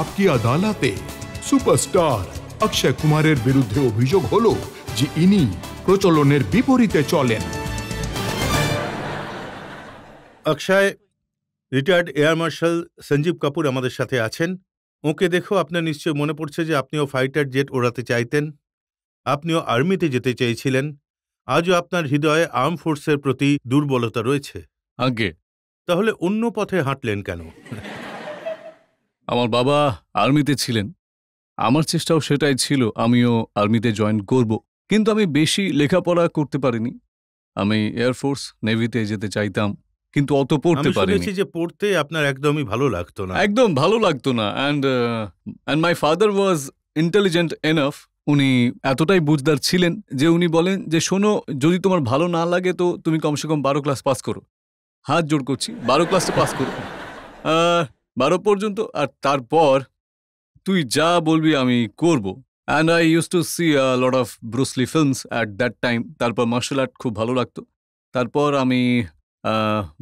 আপকি আদালতে সুপারস্টার অক্ষয় কুমারের বিরুদ্ধে অভিযোগ হলো যে ইনি প্রচলনের বিপরীতে চলেন। Akshay, retired air marshal Sanjeev Kapoor আমাদের সাথে আছেন। ওকে দেখো, আপনার নিশ্চয় মনে পড়ছে যে আপনিও ফাইটার জেট ওড়াতে চাইতেন, আপনিও আর্মিতে যেতে চেয়েছিলেন। আজও আপনার হৃদয়ে আর্ম ফোর্সের প্রতি দুর্বলতা রয়েছে। আগে তাহলে অন্য পথে হাঁটলেন কেন? আমার বাবা আর্মিতে ছিলেন, আমার চেষ্টাও সেটাই ছিল, আমিও আর্মিতে জয়েন করব, কিন্তু আমি বেশি লেখাপড়া করতে পারিনি। আমি এয়ারফোর্স নেভিতে যেতে চাইতাম, কিন্তু অত পড়তে আমি পারিনি। শুনেছি যে পড়তে আপনার একদমই ভালো লাগতো না। একদম ভালো লাগতো না। And my father was intelligent enough. উনি এতটাই বুঝদার ছিলেন যে উনি বলেন যে শোনো, যদি তোমার ভালো না লাগে তো তুমি কমসে কম 12 ক্লাস পাস করো। হাত জোড় করছি, 12 ক্লাসে পাস করো, 12 পর্যন্ত, আর তারপর তুই যা বলবি আমি করব। And I use two C a lot of Bruce Lee films at that time. তারপর মার্শাল আর্ট খুব ভালো লাগতো। তারপর আমি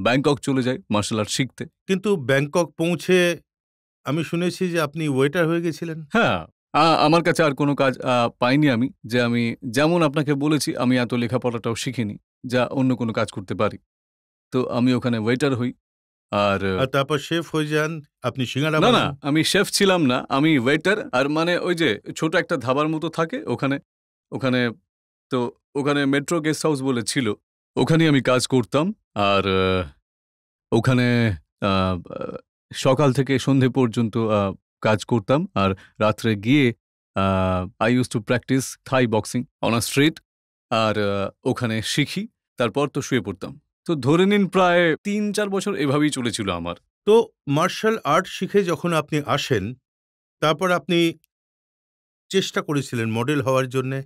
ব্যাংকক চলে যাই মার্শাল আর্ট শিখতে। কিন্তু ব্যাংকক পৌঁছে আমি শুনেছি যে আপনি ওয়েটার হয়ে গেছিলেন। হ্যাঁ, আমার কাছে আর কোনো কাজ পাইনি আমি, যে আমি যেমন আপনাকে বলেছি আমি এত লেখাপড়াটাও শিখিনি যা অন্য কোনো কাজ করতে পারি। তো আমি ওখানে ওয়েটার হই। আর তারপর শেফ হয়ে যান, আপনি সিঙ্গারা না, বানান। আমি শেফ ছিলাম না, আমি ওয়েটার। আর মানে ওই যে ছোট একটা ধাবার মতো থাকে ওখানে, ওখানে তো ওখানে মেট্রো গেস্ট হাউস বলে ছিল, ওখানে আমি কাজ করতাম। আর ওখানে আহ, সকাল থেকে সন্ধে পর্যন্ত কাজ করতাম। আর রাত্রে গিয়ে I use to practice Thai boxing on a street. আর ওখানে শিখি, তারপর তো শুয়ে পড়তাম। তো ধরে নিন প্রায় 3-4 বছর এভাবেই চলেছিল আমার। তো মার্শাল আর্ট শিখে যখন আপনি আসেন, তারপর আপনি চেষ্টা করেছিলেন মডেল হওয়ার জন্যে।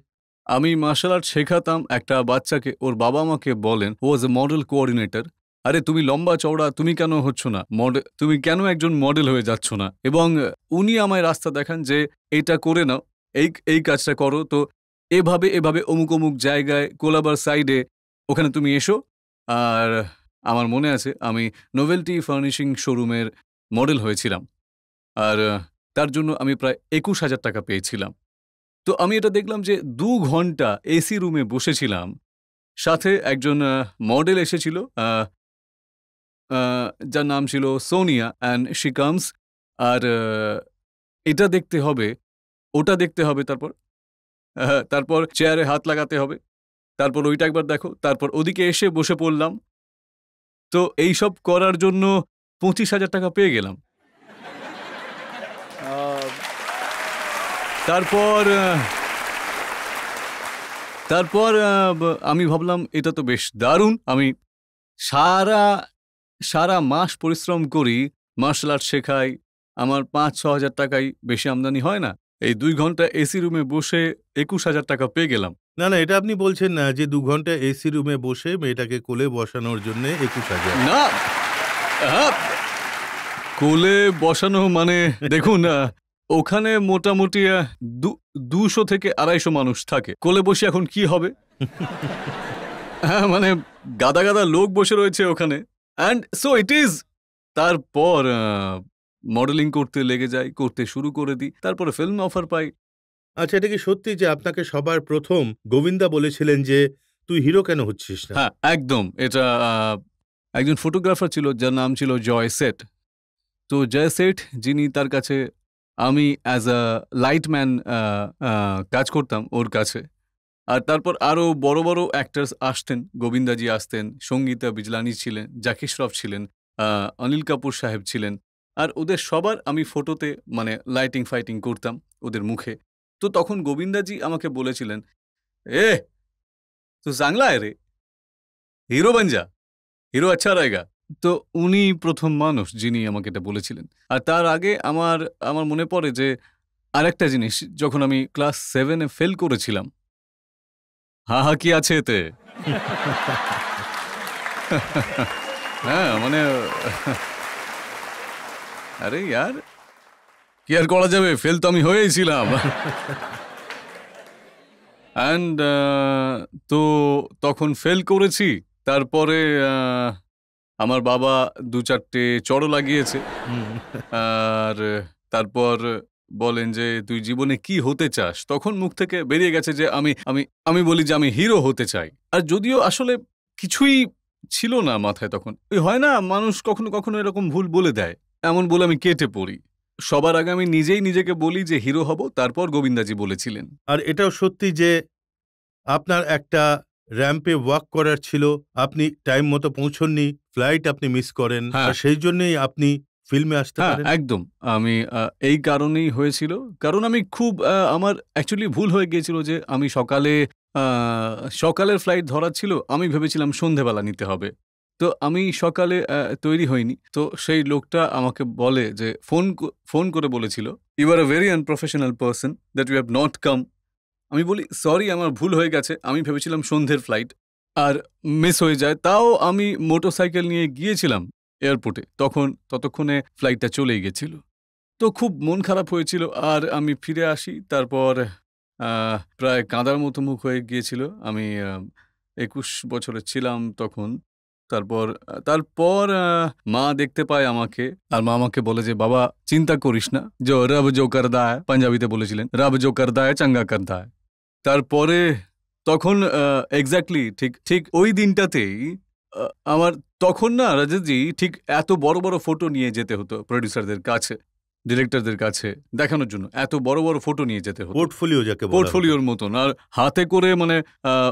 আমি মার্শাল আর্ট শেখাতাম একটা বাচ্চাকে, ওর বাবা আমাকে বলেন, ও ওয়াজ এ মডেল কোঅর্ডিনেটর, আরে তুমি লম্বা চওড়া, তুমি কেন হচ্ছ না মডেল, তুমি কেন একজন মডেল হয়ে যাচ্ছ না? এবং উনি আমায় রাস্তা দেখান যে এটা করে নাও, এই কাজটা করো, তো এভাবে এভাবে অমুক অমুক জায়গায় কোলাবার সাইডে ওখানে তুমি এসো। আর আমার মনে আছে আমি নোভেলটি ফার্নিশিং শোরুমের মডেল হয়েছিলাম। আর তার জন্য আমি প্রায় 21,000 টাকা পেয়েছিলাম। তো আমি এটা দেখলাম যে 2 ঘন্টা এসি রুমে বসেছিলাম, সাথে একজন মডেল এসেছিল যার নাম ছিল সোনিয়া, অ্যান্ড শি কামস। আর এটা দেখতে হবে, ওটা দেখতে হবে, তারপর চেয়ারে হাত লাগাতে হবে, তারপর ওইটা একবার দেখো, তারপর ওদিকে এসে বসে পড়লাম। তো এইসব করার জন্য 25,000 টাকা পেয়ে গেলাম। তারপর আমি ভাবলাম এটা তো বেশ দারুণ। আমি সারা মাস পরিশ্রম করি, মার্শাল আর্ট শেখাই, আমার 5-6 হাজার টাকাই বেশি আমদানি হয় না। এই 2 ঘন্টা এসি রুমে বসে 21,000 টাকা পেয়ে গেলাম। না, এটা আপনি বলছেন না যে 2 ঘন্টা এসি রুমে বসে মেয়েটাকে কোলে বসানোর জন্য 21,000? না, কোলে বসানো মানে দেখুন, ওখানে মোটামুটি 200 থেকে 250 মানুষ থাকে। কোলে বসে এখন কি হবে? মানে গাদা গাদা লোক বসে রয়েছে ওখানে, অ্যান্ড সো ইট ইজ। তারপর মডেলিং করতে লেগে যাই, করতে শুরু করে দিই, তারপরে ফিল্ম অফার পাই। আচ্ছা, এটা কি সত্যি যে আপনাকে সবার প্রথম গোবিন্দা বলেছিলেন যে তুই হিরো কেন হচ্ছিস না? হ্যাঁ, একদম। এটা একজন ফটোগ্রাফার ছিল যার নাম ছিল জয় সেট। তো জয় সেট যিনি, তার কাছে আমি অ্যাজ আ লাইটম্যান কাজ করতাম ওর কাছে। আর তারপর আরও বড় বড় অ্যাক্টার্স আসতেন, গোবিন্দাজি আসতেন, সঙ্গীতা বিজলানি ছিলেন, জাকি শ্রফ ছিলেন, অনিল কাপুর সাহেব ছিলেন। আর ওদের সবার আমি ফটোতে মানে লাইটিং ফাইটিং করতাম ওদের মুখে। তো তখন গোবিন্দাজি আমাকে বলেছিলেন, এ তো চাংলা রে, হিরো বন যা, হিরো আচ্ছা রয়েগা। তো উনি প্রথম মানুষ যিনি আমাকে এটা বলেছিলেন। আর তার আগে আমার মনে পড়ে যে আরেকটা জিনিস, যখন আমি ক্লাস 7-এ ফেল করেছিলাম। হা কি আছে এতে? হ্যাঁ, মানে আরে ইয়ার, কি আর করা যাবে, ফেল তো আমি হয়েছিলাম। অ্যান্ড তো তখন ফেল করেছি। তারপরে আমার বাবা 2-4টে চড়ও লাগিয়েছে। আর তারপর বলেন যে তুই জীবনে কি হতে চাস, তখন মুখ থেকে বেরিয়ে গেছে যে আমি আমি আমি বলি যে আমি হিরো হতে চাই। আর যদিও আসলে কিছুই ছিল না মাথায় তখন, ওই হয় না মানুষ কখনো কখনো এরকম ভুল বলে দেয়, এমন বলে আমি কেটে পড়ি। সবার আগে আমি নিজেই নিজেকে বলি যে হিরো হব, তারপর গোবিন্দাজি বলেছিলেন। আর এটাও সত্যি যে আপনার একটা র্যাম্পে ওয়াক করার ছিল, আপনি টাইম মতো পৌঁছননি, ফ্লাইট আপনি মিস করেন, হ্যাঁ। আর সেই জন্যই আপনি ফিল্মে আসতে হ্যাঁ, পারেন। একদম। আমি এই কারণেই হয়েছিল। কারণ আমি খুব আমার অ্যাকচুয়ালি ভুল হয়ে গিয়েছিল যে আমি সকালের ফ্লাইট ধরার ছিল। আমি ভেবেছিলাম সন্ধেবেলা নিতে হবে। তো আমি সকালে তৈরি হইনি। তো সেই লোকটা আমাকে বলে যে ফোন করে বলেছিল, "you are a very unprofessional person that you have not come." আমি বলি, "সরি, আমার ভুল হয়ে গেছে। আমি ভেবেছিলাম সন্ধ্যের ফ্লাইট।" আর মিস হয়ে যায়। তাও আমি মোটরসাইকেল নিয়ে গিয়েছিলাম এয়ারপোর্টে। ততক্ষণে ফ্লাইটটা চলেই গেছিল। তো খুব মন খারাপ হয়েছিল। আর আমি ফিরে আসি। তারপর প্রায় কাঁদার মতো মুখ হয়ে গিয়েছিল। আমি ২১ বছরের ছিলাম তখন। তারপর মা দেখতে পায় আমাকে। আর মা আমাকে বলে যে, "বাবা, চিন্তা করিস না। রব জো করদা হ্যায়", পাঞ্জাবিতে বলেছিলেন। "রব জো করদা হ্যায় চাঙ্গা করদা হ্যায়"। তারপরে তখন এক্সাক্টলি ঠিক ওই দিনটাতেই আমার তখন না রাজতজি ঠিক এত বড় বড় ফটো নিয়ে যেতে হতো প্রোডিউসারদের কাছে, ডিরেক্টরদের কাছে দেখানোর জন্য। এত বড় বড় ফটো নিয়ে যেতে হতো, পোর্টফোলিও যাকে বলা হয়। পোর্টফোলিওর মতন। আর হাতে করে মানে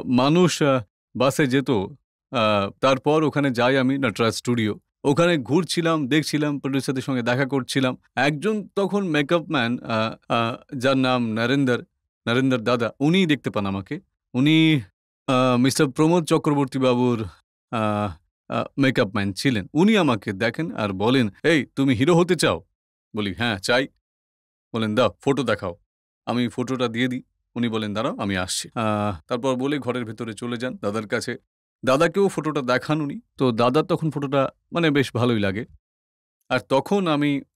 মানুষ বাসে যেত। তারপর ওখানে যাই আমি নটরাজ স্টুডিও। ওখানে ঘুরছিলাম, দেখছিলাম, প্রোডিউসারদের সঙ্গে দেখা করছিলাম। একজন তখন মেকআপ ম্যান, যার নাম নরেন্দর দাদা, উনিই দেখতে পান আমাকে। উনি মিস্টার প্রমোদ চক্রবর্তী বাবুর মেকআপ ম্যান ছিলেন। উনি আমাকে দেখেন আর বলেন, "এই, তুমি হিরো হতে চাও?" বলি, "হ্যাঁ, চাই।" বলেন, "দাও, ফটো দেখাও।" আমি ফটোটা দিয়ে দিই। উনি বলেন, "দাঁড়াও, আমি আসছি।" তারপর বলে ঘরের ভেতরে চলে যান দাদার কাছে। দাদাকেও ফটোটা দেখান উনি। তো দাদার তখন ফটোটা মানে বেশ ভালোই লাগে। আর তখন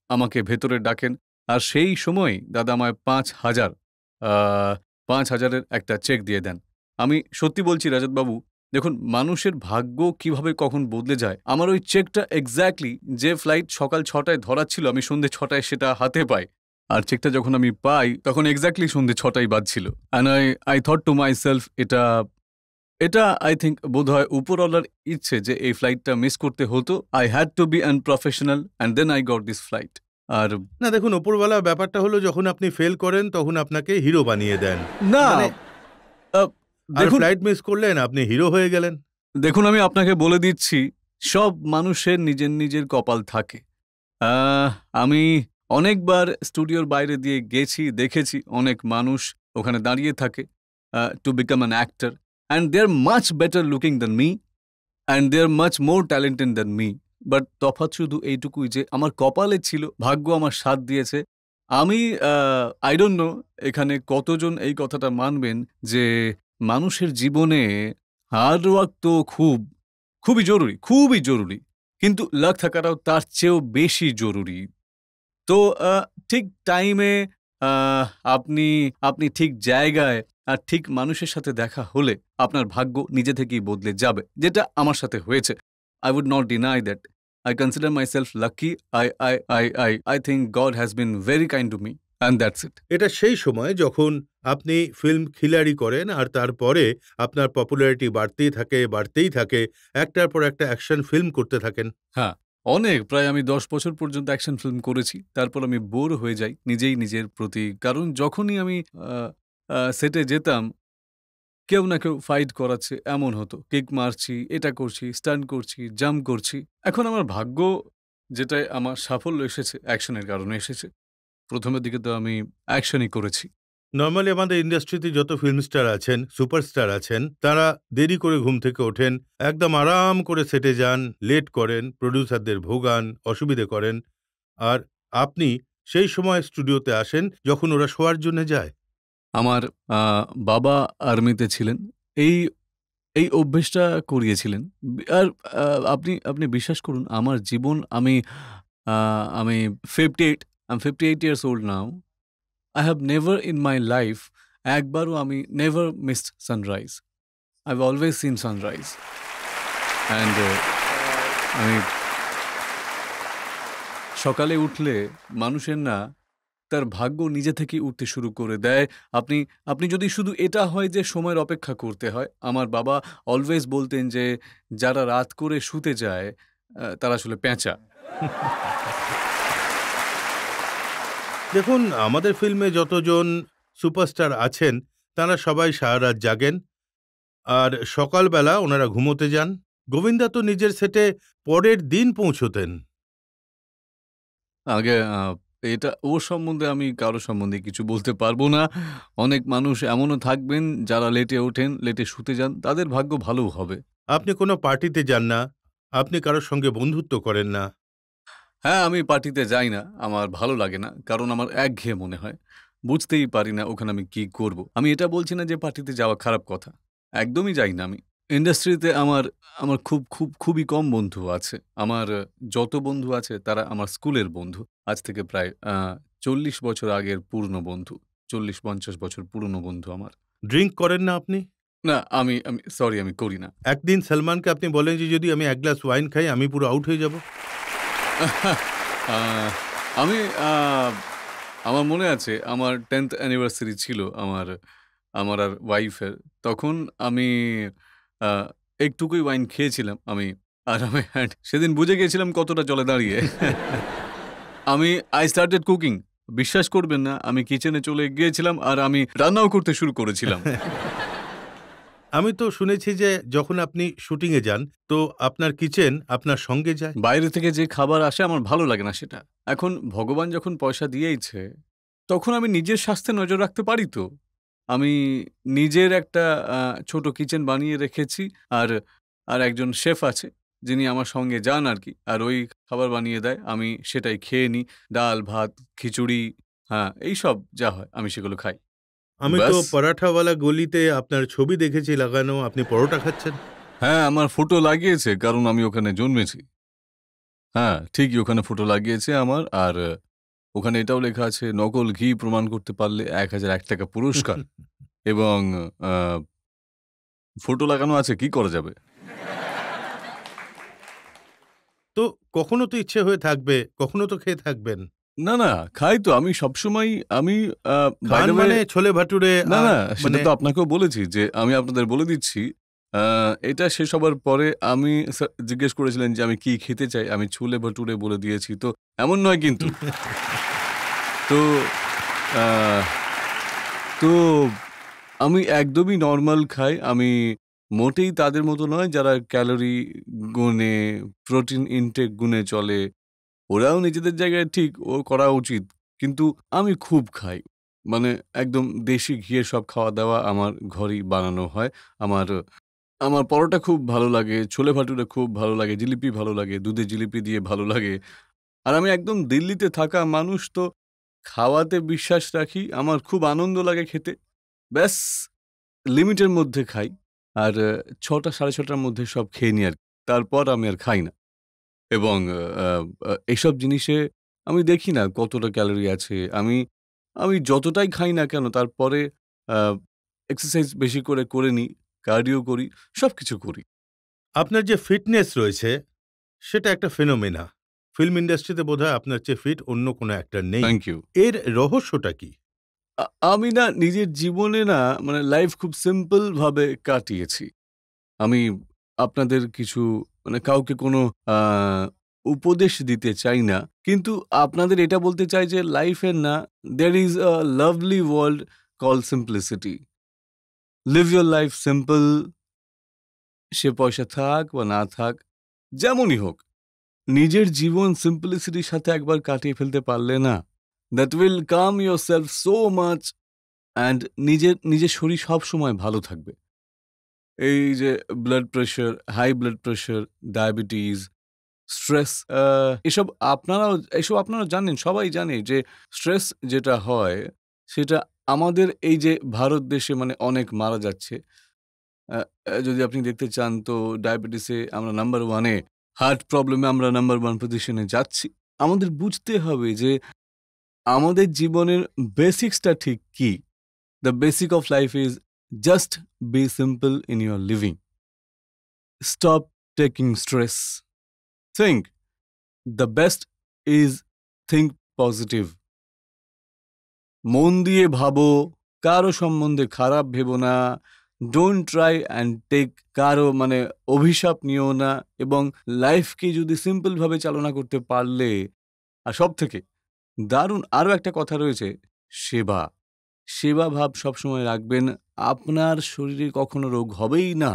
আমাকে ভেতরে ডাকেন। আর সেই সময় দাদা আমায় ৫,০০০ একটা চেক দিয়ে দেন। আমি সত্যি বলছি রাজতবাবু, দেখুন মানুষের ভাগ্য কিভাবে কখন বদলে যায়। আমার ওই চেকটা এক্স্যাক্টলি যে ফ্লাইট সকাল ৬টায় ধরার ছিল, আমি সন্ধ্যে ৬টায় সেটা হাতে পাই। আর চেকটা যখন আমি পাই তখন এক্স্যাক্টলি সন্ধ্যে ৬টাই বাজছিল। And I thought to myself, এটা আই থিঙ্ক বোধহয় উপরওয়ালার ইচ্ছে যে এই ফ্লাইটটা মিস করতে হতো। I had to be unprofessional and then I got this flight. আর না দেখুন, ওপরওয়ালা ব্যাপারটা হলো যখন আপনি ফেল করেন তখন আপনাকে হিরো বানিয়ে দেন। না, মানে আর দেখুন ফ্লাইট মিস করলেন, আপনি হিরো হয়ে গেলেন। দেখুন আমি আপনাকে বলে দিচ্ছি, সব মানুষের নিজের নিজের কপাল থাকে। আমি অনেকবার স্টুডিওর বাইরে দিয়ে গেছি, দেখেছি অনেক মানুষ ওখানে দাঁড়িয়ে থাকে to become an actor, and they are much better looking than me, and they are much more talented than me. But তফাৎ শুধু এইটুকুই যে আমার কপালে ছিল, ভাগ্য আমার সাথ দিয়েছে। আমি আই ডোন্ট নো এখানে কতজন এই কথাটা মানবেন যে মানুষের জীবনে হার্ড ওয়ার্ক তো খুবই জরুরি, খুবই জরুরি। কিন্তু লাক থাকাটাও তার চেয়েও বেশি জরুরি। তো ঠিক টাইমে আপনি আপনি ঠিক জায়গায় আর ঠিক মানুষের সাথে দেখা হলে আপনার ভাগ্য নিজে থেকেই বদলে যাবে, যেটা আমার সাথে হয়েছে। I would not deny that. I consider myself lucky. I think God has been very kind to me, and that's it. এটা সেই সময় যখন আপনি ফিল্ম খিলাড়ি করেন আর তারপরে আপনার পপুলারিটি বাড়তেই থাকে, একটার পর একটা অ্যাকশন ফিল্ম করতে থাকেন। হ্যাঁ, প্রায় আমি ১০ বছর পর্যন্ত অ্যাকশন ফিল্ম করেছি। তারপর আমি বোর হয়ে যাই নিজের প্রতি। কারণ যখনই আমি সেটে যেতাম, কেউ না কেউ ফাইট করাচ্ছে এমন হতো। কিক মারছি, এটা করছি, স্টান্ট করছি, জাম্প করছি। এখন আমার ভাগ্য যেটায় আমার সাফল্য এসেছে, অ্যাকশনের কারণে এসেছে। প্রথমের দিকে তো আমি অ্যাকশনই করেছি। নর্মালি আমাদের ইন্ডাস্ট্রিতে যত ফিল্ম স্টার আছেন, সুপারস্টার আছেন, তারা দেরি করে ঘুম থেকে ওঠেন, একদম আরাম করে সেটে যান, লেট করেন, প্রডিউসারদের ভোগান, অসুবিধে করেন। আর আপনি সেই সময় স্টুডিওতে আসেন যখন ওরা শোয়ার জন্য যায়। আমার বাবা আর্মিতে ছিলেন। এই অভ্যেসটা করিয়েছিলেন। আর আপনি বিশ্বাস করুন আমার জীবন আমি 58 years old now. I have never in my life একবারও আমি never missed sunrise. I've always seen sunrise. And আমি সকালে উঠলে মানুষের না তার ভাগ্য নিজে থেকেই উঠতে শুরু করে দেয়। আপনি আপনি যদি শুধু এটা হয় যে সময়ের অপেক্ষা করতে হয়। আমার বাবা অলওয়েজ বলতেন যে, "যারা রাত করে শুতে যায় তারা আসলে পেঁচা।" দেখুন, আমাদের ফিল্মে যতজন সুপারস্টার আছেন তারা সবাই সারা রাত জাগেন, আর সকালবেলা ওনারা ঘুমোতে যান। গোবিন্দা তো নিজের সেটে পরের দিন পৌঁছতেন। আগে এটা ওর সম্বন্ধে আমি কারো সম্বন্ধে কিছু বলতে পারবো না। অনেক মানুষ এমনও থাকবেন যারা লেটে ওঠেন, লেটে শুতে যান। তাদের ভাগ্য ভালোও হবে। আপনি কোনো পার্টিতে যান না, আপনি কারোর সঙ্গে বন্ধুত্ব করেন না। হ্যাঁ, আমি পার্টিতে যাই না। আমার ভালো লাগে না। কারণ আমার একঘেয়ে মনে হয়। বুঝতেই পারি না ওখানে আমি কি করব। আমি এটা বলছি না যে পার্টিতে যাওয়া খারাপ কথা। একদমই যাই না আমি। ইন্ডাস্ট্রিতে আমার আমার খুবই কম বন্ধু আছে। আমার যত বন্ধু আছে তারা আমার স্কুলের বন্ধু। আজ থেকে প্রায় ৪০ বছর আগের পুরনো বন্ধু। ৪০-৫০ বছর পুরনো বন্ধু আমার। ড্রিঙ্ক করেন না আপনি? না, আমি আমি সরি আমি করি না। একদিন সলমানকে আপনি বলেন যে যদি আমি ১ গ্লাস ওয়াইন খাই আমি পুরো আউট হয়ে যাব। আ আমি আ আমার মনে আছে আমার 10th অ্যানিভার্সারি ছিল আমার আমার আর ওয়াইফের। তখন আমি আ একটুকুই ওয়াইন খেয়েছিলাম আমি। আর আমি সেদিন বুঝে গিয়েছিলাম কতটা জলে দাঁড়িয়ে। আমি I started কুকিং। বিশ্বাস করবেন না আমি কিচেনে চলে গিয়েছিলাম আর আমি রান্নাও করতে শুরু করেছিলাম। আমি তো শুনেছি যে যখন আপনি শুটিংয়ে যান তো আপনার কিচেন আপনার সঙ্গে যায়। বাইরে থেকে যে খাবার আসে আমার ভালো লাগে না সেটা। এখন ভগবান যখন পয়সা দিয়েইছে, তখন আমি নিজের স্বাস্থ্যে নজর রাখতে পারি তো। আমি নিজের একটা আ ছোট কিচেন বানিয়ে রেখেছি। আর আর একজন শেফ আছে, যিনি আমার সঙ্গে যান আরকি। আর ওই খাবার বানিয়ে দেয়। আমি সেটাই খেয়ে নিই। ডাল, ভাত, খিচুড়ি, হ্যাঁ, এইসব যা হয় আমি সেগুলো খাই। আমি তো ব্যাস। পরাঠাওয়ালা গলিতে আপনার ছবি দেখেছি লাগানো, আপনি পরোটা খাচ্ছেন। হ্যাঁ, আমার ফটো লাগিয়েছে কারণ আমি ওখানে জন্মেছি। হ্যাঁ, ঠিকই ওখানে ফটো লাগিয়েছে আমার। আর ওখানে এটাও লেখা আছে, নকল ঘি প্রমাণ করতে পারলে ৳১,০০০ পুরস্কার। এবং আ ফটো লাগানো আছে, কি করা যাবে? তো কখনো তো ইচ্ছে হয়ে থাকবে, কখনো তো খেয়ে থাকবেন। না, না, খাই তো। আমি সবসময় আমি বাই খান দ্য ওয়ে মানে ছোলে ভাটুরে না, আর না, সেটা মানে তো আপনাকেও বলেছি যে আমি আপনাদের বলে দিচ্ছি। আ এটা শেষ হবার পরে আমি জিজ্ঞেস করেছিলেন যে আমি কি খেতে চাই? আমি ছোলে ভাটুরে বলে দিয়েছি। তো এমন নয় কিন্তু। তো আ তো আমি একদমই নরমাল খাই। আমি মোটেই তাদের মতো নয় যারা ক্যালোরি গুনে, প্রোটিন ইনটেক গুনে চলে। ওরাও নিজেদের জায়গায় ঠিক, ও করা উচিত। কিন্তু আমি খুব খাই। মানে একদম দেশি ঘিয়ে সব খাওয়া-দাওয়া আমার ঘরেই বানানো হয়। আমার আমার পরোটা খুব ভালো লাগে, ছোলে ভাটুরে খুব ভালো লাগে, জিলিপি ভালো লাগে, দুধে জিলিপি দিয়ে ভালো লাগে। আর আমি একদম দিল্লিতে থাকা মানুষ তো খাওয়াতে বিশ্বাস রাখি। আমার খুব আনন্দ লাগে খেতে। ব্যাস লিমিটের মধ্যে খাই। আর ৬টা ৬:৩০টার মধ্যে সব খেয়ে নিই আরকি। তারপর আমি আর খাই না। এবং আ আ এসব জিনিসে আমি দেখি না কতটা ক্যালোরি আছে। আমি আমি যতটাই খাই না কেন তারপরে আ এক্সারসাইজ বেশি করে নিই, কার্ডিও করি, সবকিছু করি। আপনার যে ফিটনেস রয়েছে সেটা একটা ফেনোমেনা। ফিল্ম ইন্ডাস্ট্রিতে বোধহয় আপনার চেয়ে ফিট অন্য কোনো অ্যাক্টর নেই। Thank you. এর রহস্যটা কি? আ আমি না নিজের জীবনে না মানে লাইফ খুব সিম্পল ভাবে কাটিয়েছি। আমি আপনাদের কিছু মানে কাউকে কোনো আ উপদেশ দিতে চাই না। কিন্তু আপনাদের এটা বলতে চাই যে লাইফে না there is a lovely world called simplicity. Live your life simple. সে পয়সা থাক বা না থাক, যেমনই হোক। নিজের জীবন সিম্পলিসিটির সাথে একবার কাটিয়ে ফেলতে পারলে না, that will calm yourself so much and নিজের শরীর সবসময় ভালো থাকবে। এই যে blood pressure, high blood pressure, diabetes, stress, এসব আপনারাও জানেন, সবাই জানে যে স্ট্রেস যেটা হয় সেটা আমাদের এই যে ভারত দেশে মানে অনেক মারা যাচ্ছে। আ আ যদি আপনি দেখতে চান তো ডায়াবেটিসে আমরা নাম্বার 1 এ, হার্ট প্রবলেমে আমরা নাম্বার 1 পজিশনে যাচ্ছি। আমাদের বুঝতে হবে যে আমাদের জীবনের বেসিক্সটা ঠিক কি? The basic of life is just be simple in your living. Stop taking stress. Think. The best is think positive. মন দিয়ে ভাবো, কারো সম্বন্ধে খারাপ ভেবো না, ডোন্ট ট্রাই অ্যান্ড টেক কারো মানে অভিশাপ নিও না, এবং লাইফকে যদি সিম্পলভাবে চালনা করতে পারলে, আর সব থেকে দারুণ আরও একটা কথা রয়েছে, সেবা। সেবা ভাব সবসময় রাখবেন, আপনার শরীরে কখনো রোগ হবেই না,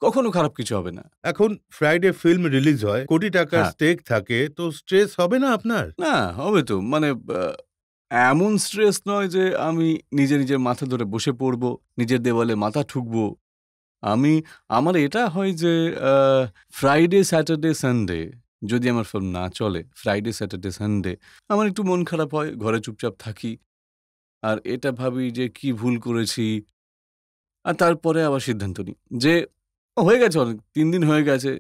কখনো খারাপ কিছু হবে না। এখন ফ্রাইডে ফিল্ম রিলিজ হয়, কোটি টাকার হ্যাঁ। স্টেক থাকে, তো স্ট্রেস হবে না আপনার? না, হবে তো, মানে এমন স্ট্রেস নয় যে আমি নিজের মাথা ধরে বসে পড়ব, নিজের দেওয়ালে মাথা ঠুকবো। আমার এটা হয় যে ফ্রাইডে, স্যাটারডে, সানডে যদি আমার ফিল্ম না চলে, ফ্রাইডে, স্যাটারডে, সানডে আমার একটু মন খারাপ হয়, ঘরে চুপচাপ থাকি, আর এটা ভাবি যে কি ভুল করেছি, আর তারপরে আবার সিদ্ধান্ত নিই যে হয়ে গেছে, অনেক 3 দিন হয়ে গেছে,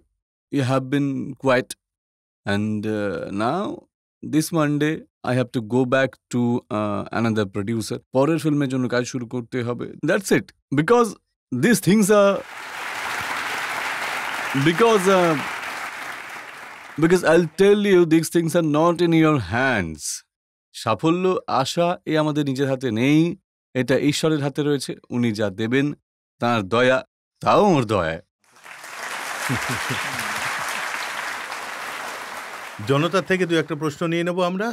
you have been quiet, and now this Monday I have to go back to another producer. পরের ফিল্মের জন্য কাজ শুরু করতে হবে। That's it. Because these things are... Because I'll tell you, these things are not in your hands. সাফল্য আশা এ আমাদের নিজের হাতে নেই, এটা ঈশ্বরের হাতে রয়েছে। উনি যা দেবেন তাঁর দয়া, তাও ওর দয়া। জনতার থেকে দু একটা প্রশ্ন নিয়ে নেব আমরা।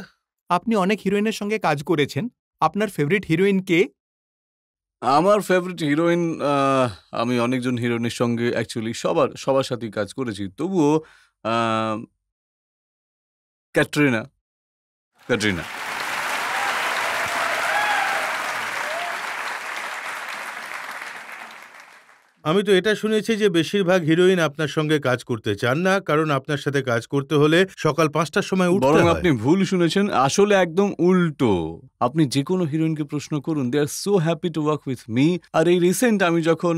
আপনি অনেক হিরোইনের সঙ্গে কাজ করেছেন, আপনার ফেভারিট হিরোইন কে? আমার ফেভারিট হিরোইন, আমি অনেকজন হিরোইনের সঙ্গে অ্যাকচুয়ালি সবার সাথেই কাজ করেছি, তবুও ক্যাটরিনা। আমি তো এটা শুনেছি যে বেশিরভাগ হিরোইন আপনার সঙ্গে কাজ করতে চান না, কারণ আপনার সাথে কাজ করতে হলে সকাল 5টার সময় উঠতে বরং হয়। আপনি ভুল শুনেছেন, আসলে একদম উল্টো। আপনি যে কোনো হিরোইনকে প্রশ্ন করুন, they are so happy to work with me. আর এই রিসেন্ট আমি যখন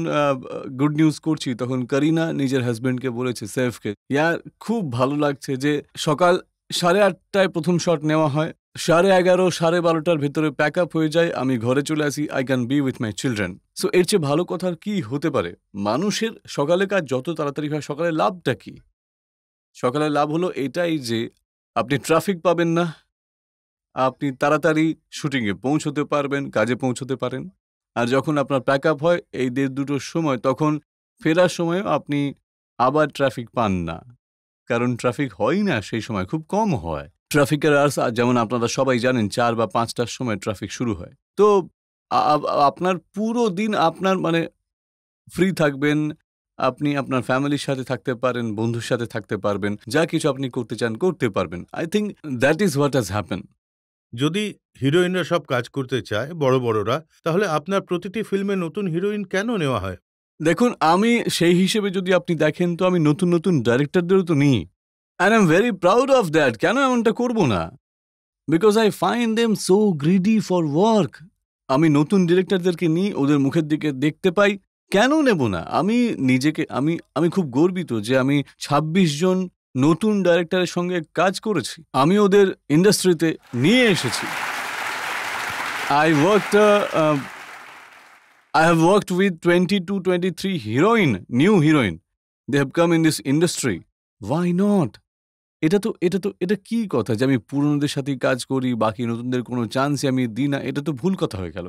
গুড নিউজ করছি, তখন করিনা নিজের হাজব্যান্ডকে বলেছে, সেফকে, ইয়ার খুব ভালো লাগছে যে সকাল 8:30টায় প্রথম শট নেওয়া হয়, 11:30, 12:30টার ভেতরে প্যাক আপ হয়ে যায়, আমি ঘরে চলে আসি, I can be with my children. So এর চেয়ে ভালো কথা কি হতে পারে? মানুষের সকালে কাজ যত তাড়াতাড়ি হয়, সকালে লাভটা কি? সকালের লাভ হলো এটাই যে আপনি ট্রাফিক পাবেন না, আপনি তাড়াতাড়ি শুটিংয়ে পৌঁছতে পারবেন, কাজে পৌঁছতে পারেন। আর যখন আপনার প্যাক আপ হয় এই 1:30-2টোর সময়, তখন ফেরার সময়ও আপনি আবার ট্রাফিক পান না, কারণ ট্রাফিক হয় না সেই সময়, খুব কম হয়। ট্রাফিকের আওয়ার্স যেমন আপনারা সবাই জানেন 4 বা 5টার সময় ট্রাফিক শুরু হয়। তো আপনার পুরো দিন আপনার মানে ফ্রি থাকবেন, আপনি আপনার ফ্যামিলির সাথে থাকতে পারেন, বন্ধুর সাথে থাকতে পারবেন, যা কিছু আপনি করতে চান করতে পারবেন। I think that is what has happen. যদি হিরোইনরা সব কাজ করতে চায়, বড়রা, তাহলে আপনার প্রতিটি ফিল্মে নতুন হিরোইন কেন নেওয়া হয়? দেখুন, আমি সেই হিসেবে যদি আপনি দেখেন, তো আমি নতুন ডাইরেক্টরদেরও তো নিই, and I am very proud of that. কেন এমনটা করব না? Because I find them so greedy for work. আমি নতুন ডিরেক্টরদেরকে নিই, ওদের মুখের দিকে দেখতে পাই, কেন নেব না? আমি নিজেকে আমি খুব গর্বিত যে আমি 26 জন নতুন ডাইরেক্টরের সঙ্গে কাজ করেছি, আমি ওদের ইন্ডাস্ট্রিতে নিয়ে এসেছি। I have worked with 22-23 new heroine. They have come in this industry. Why not? এটা কি কথা যে আমি পুরনোদের সাথে কাজ করি, বাকি নতুনদের কোনো চান্সই আমি দিই না? এটা তো ভুল কথা হয়ে গেল।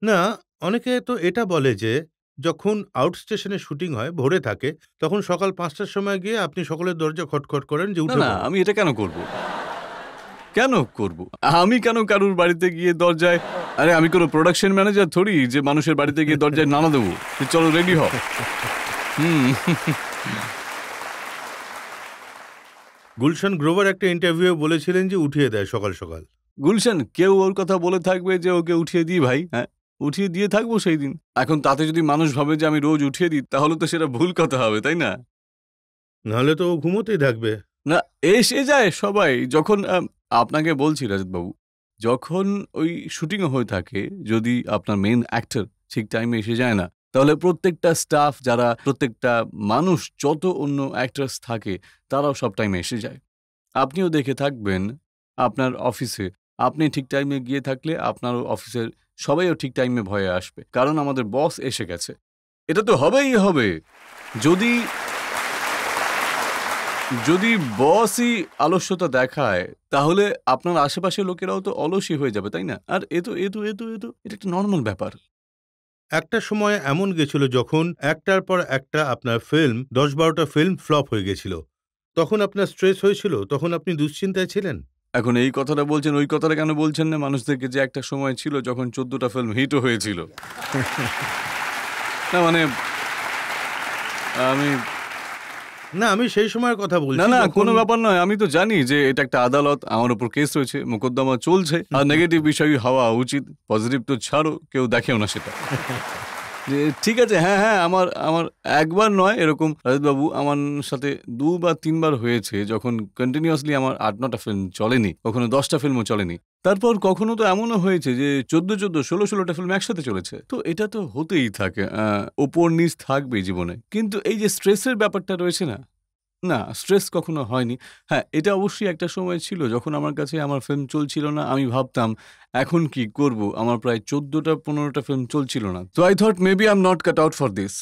না, অনেকে তো এটা বলে যে যখন আউট স্টেশনে শুটিং হয়, ভোরে থাকে, তখন সকাল 5টার সময় গিয়ে আপনি সকলের দরজা খটখট করেন যে না উঠে না, পড়ো। আমি এটা কেন করব? আমি কেন কারুর বাড়িতে গিয়ে দরজায়, আরে আমি কোনো প্রোডাকশন ম্যানেজার থরি যে মানুষের বাড়িতে গিয়ে দরজায় নানা দেবো যে চলো রেডি হও। গুলশান গ্রোভার একটা ইন্টারভিউ বলেছিলেন যে উঠিয়ে দেয় সকাল সকাল। গুলশান, কেউ ওর কথা বলে থাকবে যে ওকে উঠিয়ে দিই ভাই, হ্যাঁ উঠিয়ে দিয়ে থাকবো সেই দিন। এখন তাতে যদি মানুষ ভাবে যে আমি রোজ উঠিয়ে দিই, তাহলে তো সেটা ভুল কথা হবে, তাই না? নাহলে তো ও ঘুমোতেই থাকবে। না, এসে যায় সবাই। যখন আপনাকে বলছি রাজতবাবু, যখন ওই শুটিং হয়ে থাকে, যদি আপনার মেইন অ্যাক্টর ঠিক টাইমে এসে যায় না, তাহলে প্রত্যেকটা স্টাফ, যারা প্রত্যেকটা মানুষ, যত অন্য অ্যাক্টার্স থাকে, তারাও সব টাইমে এসে যায়। আপনিও দেখে থাকবেন আপনার অফিসে, আপনি ঠিক টাইমে গিয়ে থাকলে আপনার অফিসের সবাইও ঠিক টাইমে ভয়ে আসবে, কারণ আমাদের বস এসে গেছে। এটা তো হবেই হবে। যদি বসই আলস্যতা দেখায় তাহলে আপনার আশেপাশের লোকেরাও তো অলসী হয়ে যাবে, তাই না? আর এটা একটা নর্মাল ব্যাপার। একটা সময় এমন গেছিল যখন একটার পর একটা আপনার ফিল্ম 10-12টা ফিল্ম ফ্লপ হয়ে গেছিল। তখন আপনার স্ট্রেস হয়েছিল? তখন আপনি দুশ্চিন্তায় ছিলেন? এখন এই কথাটা বলছেন, ওই কথাটা কেন বলছেন না মানুষদেরকে যে একটা সময় ছিল যখন 14টা ফিল্ম হিটও হয়েছিল? না মানে আমি না, আমি সেই সময়ের কথা বলছি। না যখন- কোনো ব্যাপার নয়। আমি তো জানি যে এটা একটা আদালত, আমার উপর কেস রয়েছে, মোকদ্দমা চলছে, আর নেগেটিভ বিষয় হওয়া উচিত, পজিটিভ তো ছাড়ো, কেউ দেখেও না সেটা। যে ঠিক আছে, হ্যাঁ আমার আমার একবার নয়, এরকম রাজবাবু আমার সাথে 2 বা 3 বার হয়েছে যখন কন্টিনিউয়াসলি আমার 8-9টা ফিল্ম চলেনি, কখনো 10টা ফিল্মও চলেনি। তারপর কখনো তো এমনও হয়েছে যে 14, 16টা ফিল্ম একসাথে চলেছে। তো এটা তো হতেই থাকে, ওপর নিচ থাকবেই জীবনে। কিন্তু এই যে স্ট্রেসের ব্যাপারটা রয়েছে না, স্ট্রেস কখনো হয়নি। হ্যাঁ, এটা অবশ্যই একটা সময় ছিল যখন আমার কাছে আমার ফিল্ম চলছিল না। আমি ভাবতাম এখন কি করব? আমার প্রায় 14টা-15টা ফিল্ম চলছিল না। তো I thought maybe I am not cut out for this.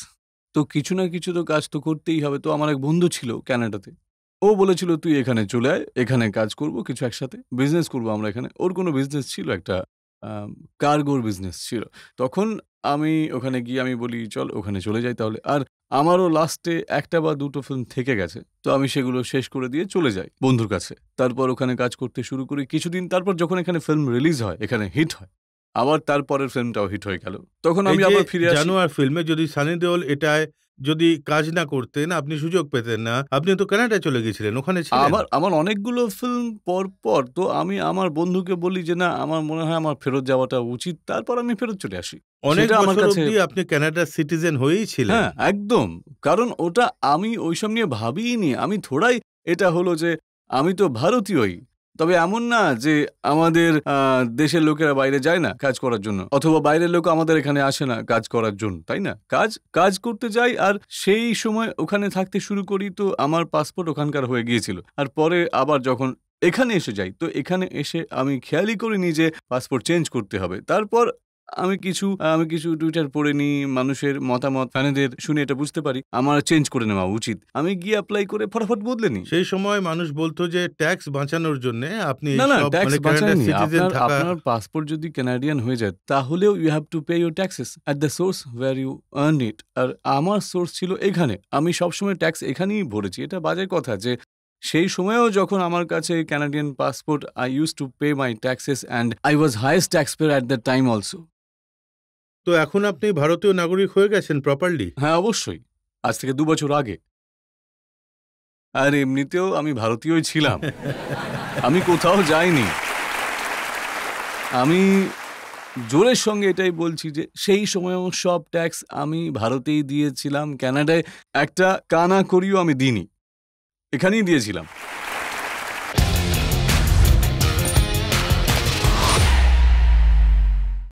তো কিছু না কিছু তো কাজ তো করতেই হবে। তো আমার এক বন্ধু ছিল কানাডাতে। ও বলেছিল, "তুই এখানে চলে আয়, এখানে কাজ করব কিছু একসাথে। বিজনেস করব আমরা এখানে।" ওর কোনো বিজনেস ছিল, একটা কার্গোর বিজনেস ছিল। তখন আমি ওখানে গিয়ে আমি বলি, "চল ওখানে চলে যাই তাহলে।" আর আমারও লাস্টে 1টা বা 2টো ফিল্ম থেকে গেছে। তো আমি সেগুলো শেষ করে দিয়ে চলে যাই বন্ধুর কাছে। তারপর ওখানে কাজ করতে শুরু করি কিছুদিন। তারপর যখন এখানে ফিল্ম রিলিজ হয়, এখানে হিট হয়, আবার তারপরের ফিল্মটাও হিট হয়ে গেল। তখন এই আমি যে আবার ফিরে আসি। জানোয়ার ফিল্মে যদি সানি দেওল এটায় যদি কাজ না করতেন, আপনি সুযোগ পেতেন না, আপনি তো কানাডায় চলে গেছিলেন, ওখানে ছিলেন। আমার অনেকগুলো ফিল্ম পর তো আমি আমার বন্ধুকে বলি যে, "না, আমার মনে হয় আমার ফেরত যাওয়াটা উচিত।" তারপর আমি ফেরত চলে আসি। অনেক সেটা আমার বছর কাছে অবধি আপনি কানাডার সিটিজেন হয়েই ছিলেন। হ্যাঁ, একদম। কারণ ওটা আমি ওইসব নিয়ে ভাবিইনি। আমি থোড়াই এটা হলো যে আমি তো ভারতীয়ই। তবে এমন না যে আমাদের দেশের লোকেরা বাইরে যায় না কাজ করার জন্য। অথবা বাইরের লোক আমাদের এখানে আসে না কাজ করার জন্য, তাই না? কাজ করতে যাই, আর সেই সময় ওখানে থাকতে শুরু করি, তো আমার পাসপোর্ট ওখানকার হয়ে গিয়েছিল। আর পরে আবার যখন এখানে এসে যাই, তো এখানে এসে আমি খেয়ালই করিনি যে পাসপোর্ট চেঞ্জ করতে হবে। তারপর আমি কিছু টুইটার পড়ে নিই, মানুষের মতামত, ফ্যানেদের শুনে এটা বুঝতে পারি আমার চেঞ্জ করে নেওয়া উচিত। আমি গিয়ে অ্যাপ্লাই করে ফটাফট বদলে নিই। সেই সময় মানুষ বলতো যে ট্যাক্স বাঁচানোর জন্য আপনি না, এইসব ট্যাক্স মানে কানাডার বাঁচায়নি। সিটিজেন থাকা। আপনার পাসপোর্ট যদি কানাডিয়ান হয়ে যায়, তাহলেও you have to pay your taxes at the source where you earn it. আর আমার সোর্স ছিল এখানে। আমি সবসময় ট্যাক্স এখানেই ভরেছি। এটা বাজে কথা যে সেই সময়েও যখন আমার কাছে Canadian passport, I used to pay my taxes and I was highest tax payer at that time also. তো এখন আপনি ভারতীয় নাগরিক হয়ে গেছেন প্রপারলি? হ্যাঁ, অবশ্যই। আজ থেকে 2 বছর আগে। আর এমনিতেও আমি ভারতীয়ই ছিলাম। আমি কোথাও যাইনি। আমি জোরের সঙ্গে এটাই বলছি যে সেই সময়েও সব ট্যাক্স আমি ভারতেই দিয়েছিলাম। কানাডায় একটা কানা করিও আমি দিইনি। এখানেই দিয়েছিলাম।